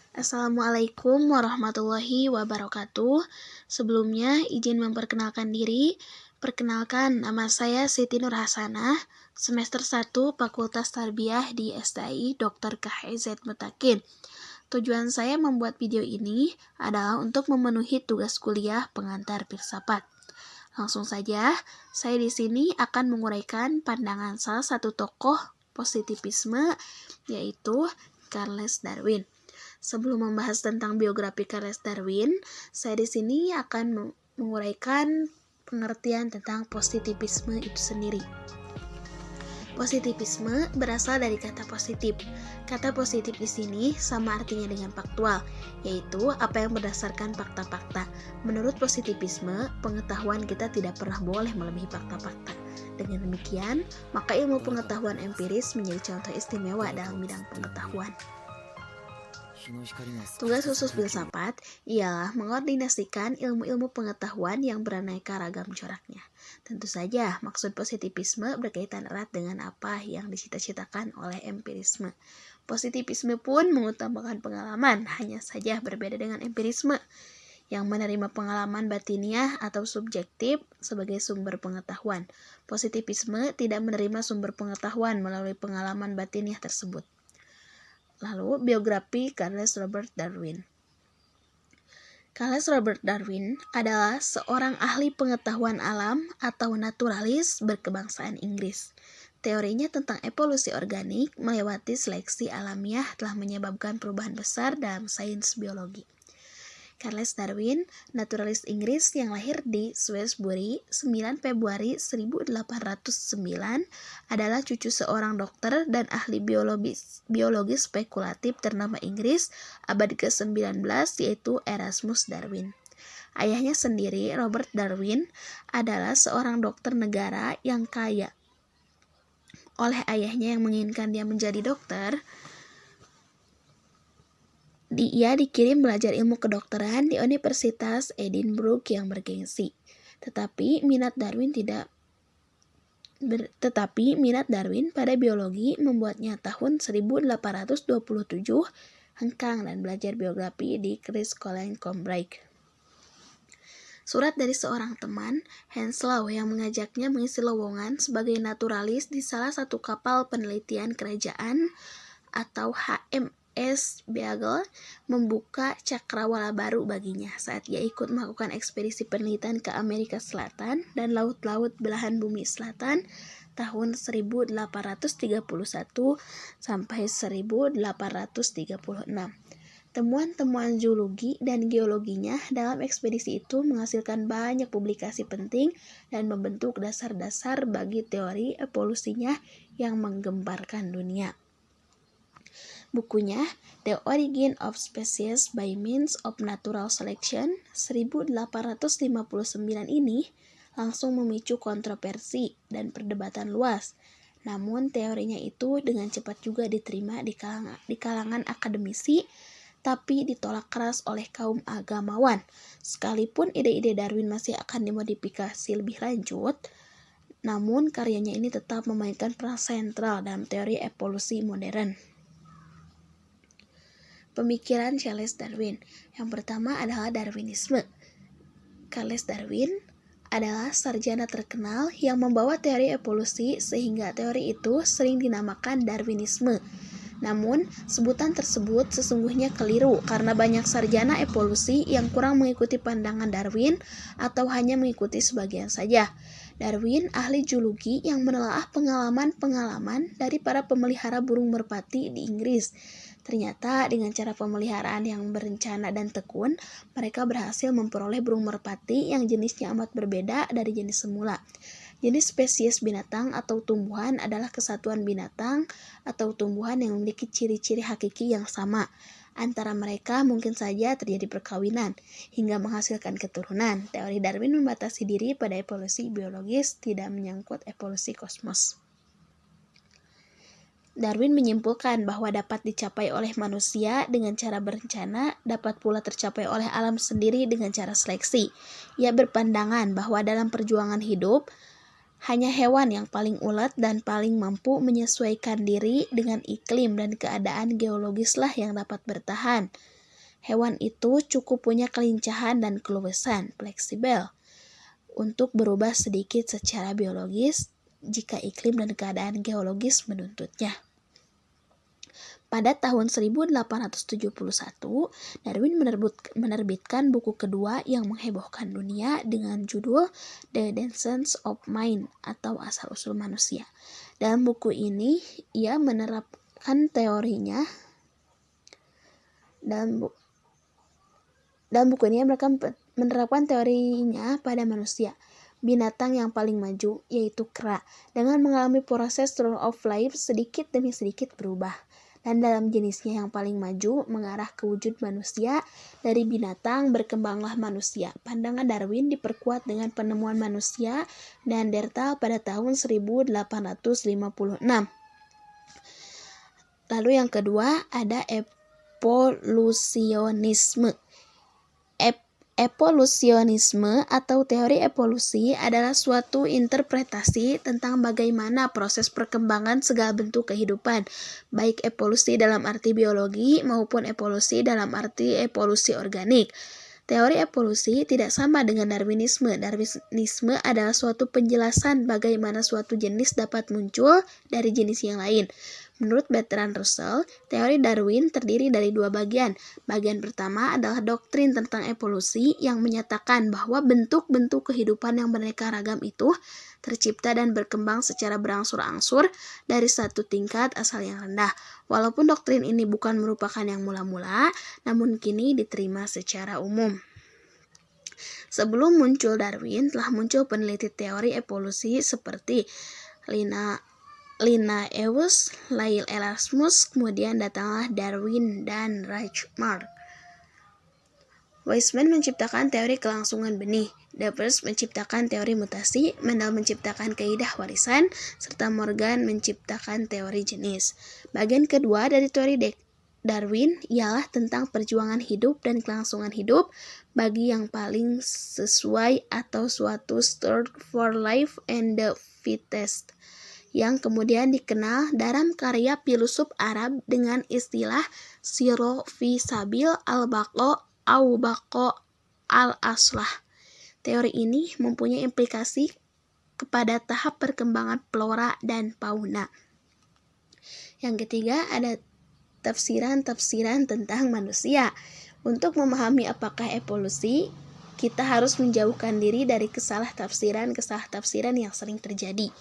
Assalamualaikum warahmatullahi wabarakatuh. Sebelumnya izin memperkenalkan diri. Perkenalkan, nama saya Siti Nur Hasanah, semester 1 Fakultas Tarbiyah di STI Dr. KHZ Mutakin. Tujuan saya membuat video ini adalah untuk memenuhi tugas kuliah pengantar filsafat. Langsung saja, saya di sini akan menguraikan pandangan salah satu tokoh positivisme, yaitu Charles Darwin. Sebelum membahas tentang biografi Charles Darwin, saya di sini akan menguraikan pengertian tentang positivisme itu sendiri. Positivisme berasal dari kata positif. Kata positif di sini sama artinya dengan faktual, yaitu apa yang berdasarkan fakta-fakta. Menurut positivisme, pengetahuan kita tidak pernah boleh melebihi fakta-fakta. Dengan demikian, maka ilmu pengetahuan empiris menjadi contoh istimewa dalam bidang pengetahuan. Tugas khusus filsafat ialah mengordinasikan ilmu-ilmu pengetahuan yang beraneka ragam coraknya. Tentu saja, maksud positivisme berkaitan erat dengan apa yang dicita-citakan oleh empirisme. Positivisme pun mengutamakan pengalaman, hanya saja berbeda dengan empirisme, yang menerima pengalaman batiniah atau subjektif sebagai sumber pengetahuan. Positivisme tidak menerima sumber pengetahuan melalui pengalaman batiniah tersebut. Lalu, biografi Charles Robert Darwin. Charles Robert Darwin adalah seorang ahli pengetahuan alam atau naturalis berkebangsaan Inggris. Teorinya tentang evolusi organik melewati seleksi alamiah telah menyebabkan perubahan besar dalam sains biologi. Charles Darwin, naturalis Inggris yang lahir di Shrewsbury 9 Februari 1809, adalah cucu seorang dokter dan ahli biologi spekulatif ternama Inggris abad ke-19, yaitu Erasmus Darwin. Ayahnya sendiri, Robert Darwin, adalah seorang dokter negara yang kaya. Oleh ayahnya yang menginginkan dia menjadi dokter, ia dikirim belajar ilmu kedokteran di Universitas Edinburgh yang bergengsi. Tetapi minat Darwin pada biologi membuatnya tahun 1827 hengkang dan belajar biografi di Christ's College, Cambridge. Surat dari seorang teman, Henslow, yang mengajaknya mengisi lowongan sebagai naturalis di salah satu kapal penelitian kerajaan atau HMS Beagle, membuka cakrawala baru baginya saat ia ikut melakukan ekspedisi penelitian ke Amerika Selatan dan laut-laut belahan bumi selatan tahun 1831 sampai 1836. Temuan-temuan zoologi dan geologinya dalam ekspedisi itu menghasilkan banyak publikasi penting dan membentuk dasar-dasar bagi teori evolusinya yang menggemparkan dunia. Bukunya The Origin of Species by Means of Natural Selection 1859 ini langsung memicu kontroversi dan perdebatan luas. Namun teorinya itu dengan cepat juga diterima di kalangan akademisi, tapi ditolak keras oleh kaum agamawan. Sekalipun ide-ide Darwin masih akan dimodifikasi lebih lanjut, namun karyanya ini tetap memainkan peran sentral dalam teori evolusi modern. Pemikiran Charles Darwin. Yang pertama adalah Darwinisme. Charles Darwin adalah sarjana terkenal yang membawa teori evolusi sehingga teori itu sering dinamakan Darwinisme. Namun, sebutan tersebut sesungguhnya keliru karena banyak sarjana evolusi yang kurang mengikuti pandangan Darwin atau hanya mengikuti sebagian saja. Darwin ahli zoologi yang menelaah pengalaman-pengalaman dari para pemelihara burung merpati di Inggris. Ternyata dengan cara pemeliharaan yang berencana dan tekun, mereka berhasil memperoleh burung merpati yang jenisnya amat berbeda dari jenis semula. Jenis spesies binatang atau tumbuhan adalah kesatuan binatang atau tumbuhan yang memiliki ciri-ciri hakiki yang sama. Antara mereka mungkin saja terjadi perkawinan hingga menghasilkan keturunan. Teori Darwin membatasi diri pada evolusi biologis, tidak menyangkut evolusi kosmos. Darwin menyimpulkan bahwa dapat dicapai oleh manusia dengan cara berencana, dapat pula tercapai oleh alam sendiri dengan cara seleksi. Ia berpandangan bahwa dalam perjuangan hidup, hanya hewan yang paling ulet dan paling mampu menyesuaikan diri dengan iklim dan keadaan geologislah yang dapat bertahan. Hewan itu cukup punya kelincahan dan keluasan, fleksibel, untuk berubah sedikit secara biologis jika iklim dan keadaan geologis menuntutnya. Pada tahun 1871, Darwin menerbitkan buku kedua yang menghebohkan dunia dengan judul The Descent of Man atau Asal-usul Manusia. Dalam buku ini, ia menerapkan teorinya menerapkan teorinya pada manusia, binatang yang paling maju, yaitu kera, dengan mengalami proses turn of life sedikit demi sedikit berubah. Dan dalam jenisnya yang paling maju mengarah ke wujud manusia, dari binatang berkembanglah manusia. Pandangan Darwin diperkuat dengan penemuan manusia Neanderthal pada tahun 1856. Lalu yang kedua ada evolusionisme. Evolusionisme atau teori evolusi adalah suatu interpretasi tentang bagaimana proses perkembangan segala bentuk kehidupan, baik evolusi dalam arti biologi maupun evolusi dalam arti evolusi organik. Teori evolusi tidak sama dengan Darwinisme. Darwinisme adalah suatu penjelasan bagaimana suatu jenis dapat muncul dari jenis yang lain. Menurut Bertrand Russell, teori Darwin terdiri dari dua bagian. Bagian pertama adalah doktrin tentang evolusi yang menyatakan bahwa bentuk-bentuk kehidupan yang beraneka ragam itu tercipta dan berkembang secara berangsur-angsur dari satu tingkat asal yang rendah. Walaupun doktrin ini bukan merupakan yang mula-mula, namun kini diterima secara umum. Sebelum muncul Darwin, telah muncul peneliti teori evolusi seperti Linnaeus, Lyell Erasmus, kemudian datanglah Darwin dan Reichardt. Weismann menciptakan teori kelangsungan benih, Davers menciptakan teori mutasi, Mendel menciptakan kaidah warisan, serta Morgan menciptakan teori jenis. Bagian kedua dari teori Darwin ialah tentang perjuangan hidup dan kelangsungan hidup bagi yang paling sesuai atau suatu search for life and the fittest, yang kemudian dikenal dalam karya filsuf Arab dengan istilah siro fi sabil al-baqo au baqo al-aslah. Teori ini mempunyai implikasi kepada tahap perkembangan flora dan fauna. Yang ketiga ada tafsiran-tafsiran tentang manusia. Untuk memahami apakah evolusi, kita harus menjauhkan diri dari kesalah-tafsiran yang sering terjadi.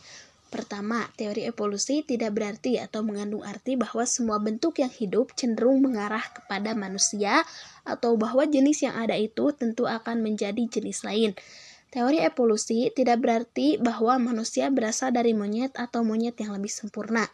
Pertama, teori evolusi tidak berarti atau mengandung arti bahwa semua bentuk yang hidup cenderung mengarah kepada manusia atau bahwa jenis yang ada itu tentu akan menjadi jenis lain. Teori evolusi tidak berarti bahwa manusia berasal dari monyet atau monyet yang lebih sempurna.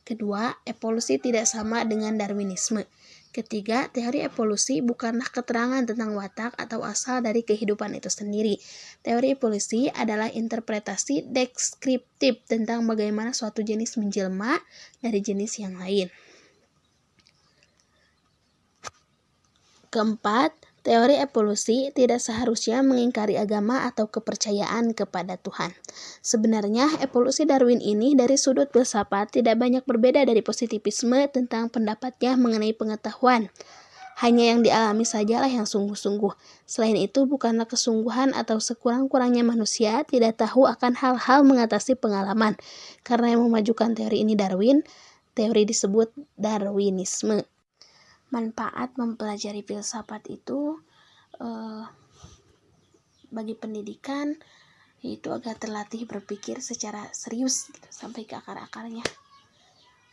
Kedua, evolusi tidak sama dengan Darwinisme. Ketiga, teori evolusi bukanlah keterangan tentang watak atau asal dari kehidupan itu sendiri. Teori evolusi adalah interpretasi deskriptif tentang bagaimana suatu jenis menjelma dari jenis yang lain. Keempat, teori evolusi tidak seharusnya mengingkari agama atau kepercayaan kepada Tuhan. Sebenarnya, evolusi Darwin ini dari sudut filsafat tidak banyak berbeda dari positivisme tentang pendapatnya mengenai pengetahuan. Hanya yang dialami sajalah yang sungguh-sungguh. Selain itu, bukanlah kesungguhan atau sekurang-kurangnya manusia tidak tahu akan hal-hal mengatasi pengalaman. Karena yang memajukan teori ini Darwin, teori disebut Darwinisme. Manfaat mempelajari filsafat itu bagi pendidikan yaitu agar terlatih berpikir secara serius gitu, sampai ke akar-akarnya.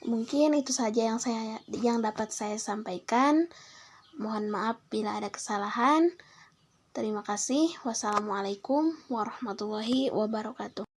Mungkin itu saja yang dapat saya sampaikan. Mohon maaf bila ada kesalahan. Terima kasih. Wassalamualaikum warahmatullahi wabarakatuh.